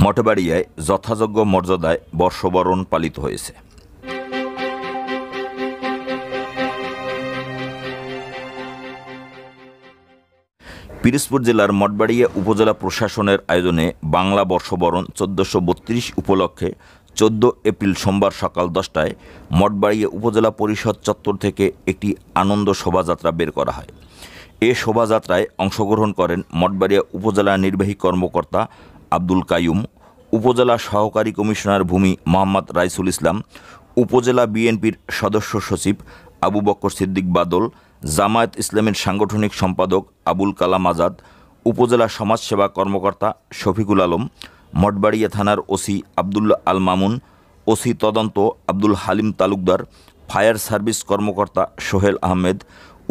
মঠবাড়িয়ায় যথাযোগ্য মর্যাদায় বর্ষবরণ পালিত হয়েছে। পিরোজপুর জেলার মঠবাড়িয়া উপজেলা প্রশাসনের আয়োজনে বাংলা বর্ষবরণ ১৪৩২ উপলক্ষে ১৪ এপ্রিল সোমবার সকাল ১০টায় মঠবাড়িয়া উপজেলা পরিষদ চত্বর থেকে একটি আনন্দ শোভাযাত্রা বের করা হয়। এ শোভাযাত্রায় অংশগ্রহণ করেন মঠবাড়িয়া উপজেলা নির্বাহী কর্মকর্তা আব্দুল কাইয়ুম, উপজেলা সহকারী কমিশনার ভূমি মোহাম্মদ রাইসুল ইসলাম, উপজেলা বিএনপির সদস্য সচিব আবু বকর সিদ্দিক বাদল, জামায়াত ইসলামের সাংগঠনিক সম্পাদক আবুল কালাম আজাদ, উপজেলা সমাজসেবা কর্মকর্তা শফিকুল আলম, মঠবাড়িয়া থানার ওসি আবদুল্লাহ আল মামুন, ওসি তদন্ত আব্দুল হালিম তালুকদার, ফায়ার সার্ভিস কর্মকর্তা সোহেল আহমেদ,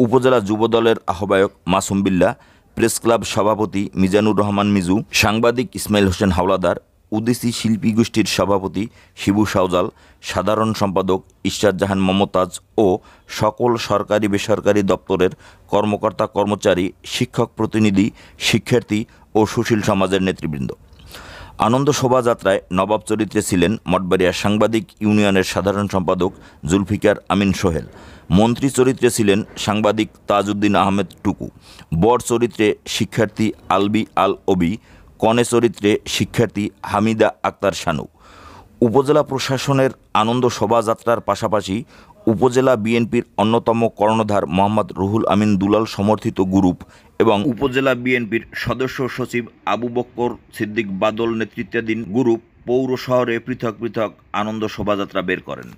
উপজেলা যুবদলের আহ্বায়ক মাসুম বিল্লাহ, প্রেস ক্লাব সভাপতি মিজানুর রহমান মিজু, সাংবাদিক ইসমাইল হোসেন হাওলাদার, উদেশি শিল্পী গোষ্ঠীর সভাপতি শিবু শাওজাল, সাধারণ সম্পাদক ইশরাত জাহান মমতাজ ও সকল সরকারি বেসরকারি দপ্তরের কর্মকর্তা কর্মচারী, শিক্ষক প্রতিনিধি, শিক্ষার্থী ও সুশীল সমাজের নেতৃবৃন্দ। আনন্দ শোভাযাত্রায় নবাব চরিত্রে ছিলেন মঠবাড়িয়া সাংবাদিক ইউনিয়নের সাধারণ সম্পাদক জুলফিকার আমিন সোহেল, মন্ত্রী চরিত্রে ছিলেন সাংবাদিক তাজউদ্দিন আহমেদ টুকু, বর চরিত্রে শিক্ষার্থী আলবি আল ওবি, কনে চরিত্রে শিক্ষার্থী হামিদা আক্তার শানু। উপজেলা প্রশাসনের আনন্দ শোভাযাত্রার পাশাপাশি উপজেলা বিএনপির অন্যতম কর্ণধার মোহাম্মদ রুহুল আমিন দুলাল সমর্থিত গ্রুপ এবং উপজেলা বিএনপির সদস্য সচিব আবু বকর সিদ্দিক বাদল নেতৃত্বাধীন গ্রুপ পৌর শহরে পৃথক পৃথক আনন্দ শোভাযাত্রা বের করেন।